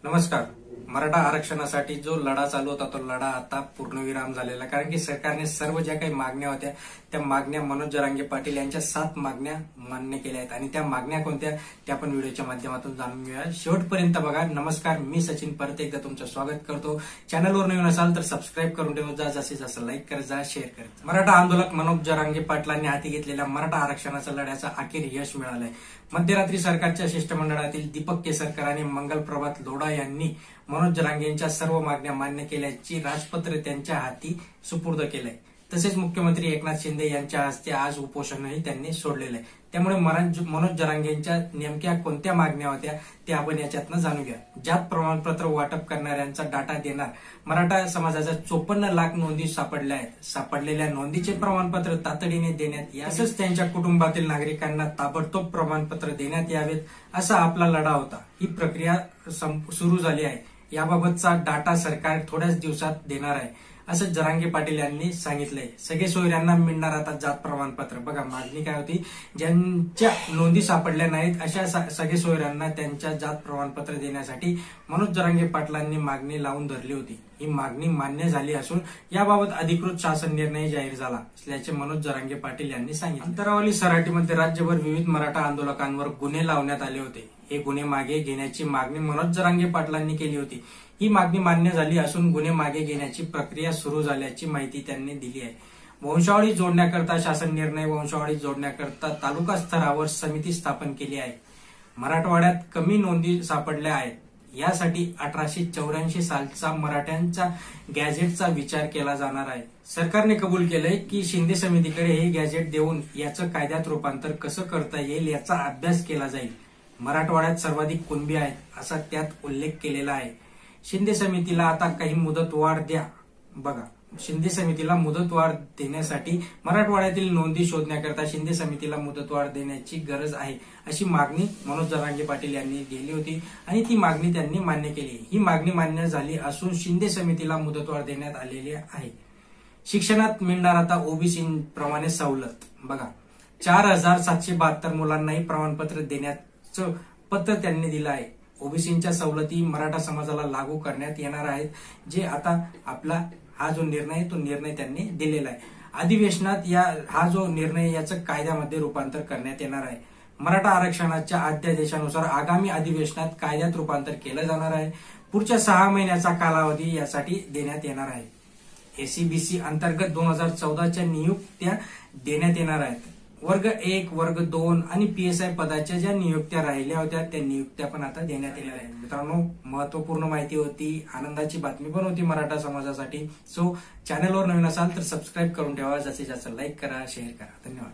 नमस्कार. मराठा आरक्षणासाठी जो लढा चालू होता तो लढा आता पूर्णविराम झालेला, कारण की सरकारने सर्व ज्या काही मागण्या होत्या त्या मागण्या मनोज जरांगे पाटील यांच्या 7 मागण्या मान्य केल्या आहेत आणि त्या मागण्या कोणत्या त्या आपण व्हिडिओच्या माध्यमातून जाणून घेऊया. शेवटपर्यंत बघा. नमस्कार, मी सचिन परत एकदा तुमचं स्वागत करतो. चॅनलवर नवीन असाल तर सबस्क्राईब करून ठेवा, जास्तीत जास्त लाईक करत जा, शेअर करत. मराठा आंदोलक मनोज जरांगे पाटलांनी हाती घेतलेल्या मराठा आरक्षणाच्या लढ्याचं अखेर यश मिळालंय. मध्यरात्री सरकारच्या शिष्टमंडळातील दीपक केसरकर आणि मंगल प्रभात लोढा यांनी मनोज जरांगेंच्या सर्व मागण्या मान्य केल्याची राजपत्र त्यांच्या हाती सुपूर्द केलंय. तसेच मुख्यमंत्री एकनाथ शिंदे यांच्या हस्ते आज उपोषणही त्यांनी सोडलेलं आहे. त्यामुळे मनोज जरांगेंच्या नेमक्या कोणत्या मागण्या होत्या ते आपण याच्यातनं जाणून घ्या. जात प्रमाणपत्र वाटप करणाऱ्यांचा डाटा देणार मराठा समाजाच्या 54 लाख नोंदी सापडल्या आहेत. सापडलेल्या नोंदीचे प्रमाणपत्र तातडीने देण्यात यावे, तसंच त्यांच्या कुटुंबातील नागरिकांना ताबडतोब प्रमाणपत्र देण्यात यावेत, असा आपला लढा होता. ही प्रक्रिया सुरू झाली आहे. याबाबतचा डाटा सरकार थोड्याच दिवसात देणार आहे, असं जरांगे पाटील यांनी सांगितलंय. सगळे सोयऱ्यांना मिळणार आता जात प्रमाणपत्र. बघा, मागणी काय होती, ज्यांच्या नोंदी सापडल्या नाहीत अशा सगळे सोयऱ्यांना त्यांच्या जात प्रमाणपत्र देण्यासाठी मनोज जरांगे पाटलांनी मागणी लावून धरली होती. ही मागणी मान्य झाली असून याबाबत अधिकृत शासन निर्णय जाहीर झाला असल्याचे मनोज जरांगे पाटील यांनी सांगितले. अंतरावली सराटीमध्ये राज्यभर विविध मराठा आंदोलकांवर गुन्हे लावण्यात आले होते. हे गुन्हे मागे घेण्याची मागणी मनोज जरांगे पाटलांनी केली होती. ही मागणी मान्य झाली असून गुन्हे मागे घेण्याची प्रक्रिया सुरू झाल्याची माहिती त्यांनी दिली आहे. वंशावळी जोडण्याकरता शासन निर्णय. वंशावळी जोडण्याकरता तालुका स्तरावर समिती स्थापन केली आहे. मराठवाड्यात कमी नोंदी सापडल्या आहेत. यासाठी 1884 सालचा मराठ्यांच्या गॅझेटचा विचार केला जाणार आहे. सरकारने कबूल केलंय की शिंदे समितीकडे हे गॅझेट देऊन याचं कायद्यात रूपांतर कसं करता येईल याचा अभ्यास केला जाईल. मराठवाड्यात सर्वाधिक कुणबी आहेत असा त्यात उल्लेख केलेला आहे. शिंदे समितीला आता काही मुदतवाढ द्या. बघा, शिंदे समितीला मुदतवाढ देण्यासाठी मराठवाड्यातील नोंदी शोधण्याकरता शिंदे समितीला मुदतवाढ देण्याची गरज आहे, अशी मागणी मनोज जरांगे पाटील यांनी केली होती आणि ती मागणी त्यांनी मान्य केली. ही मागणी मान्य झाली असून शिंदे समितीला मुदतवाढ देण्यात आलेली आहे. शिक्षणात मिळणार आता ओबीसी प्रमाणे सवलत. बघा, 4772 मुलांनाही प्रमाणपत्र देण्याचं पत्र त्यांनी दिलं आहे. ओबीसींच्या सवलती मराठा समाजाला लागू करण्यात येणार आहेत. जे आता आपला हा जो निर्णय तो निर्णय त्यांनी दिलेला आहे. अधिवेशनात हा जो निर्णय याचं कायद्यामध्ये रूपांतर करण्यात येणार आहे. मराठा आरक्षणाच्या अध्यादेशानुसार आगामी अधिवेशनात कायद्यात रूपांतर केलं जाणार आहे. पुढच्या 6 महिन्याचा कालावधी यासाठी देण्यात येणार आहे. एसीबीसी अंतर्गत 2014च्या नियुक्त्या देण्यात येणार आहेत. वर्ग 1, वर्ग 2 आणि पीएसआय पदाच्या ज्या नियुक्त्या राहिल्या होत्या त्या नियुक्त्या पण आता देण्यात येणार आहेत. मित्रांनो, महत्वपूर्ण माहिती होती, आनंदाची बातमी पण होती मराठा समाजासाठी. सो चॅनलवर नवीन असाल तर सबस्क्राईब करून ठेवा, जास्तीत जास्त लाईक करा, शेअर करा. धन्यवाद.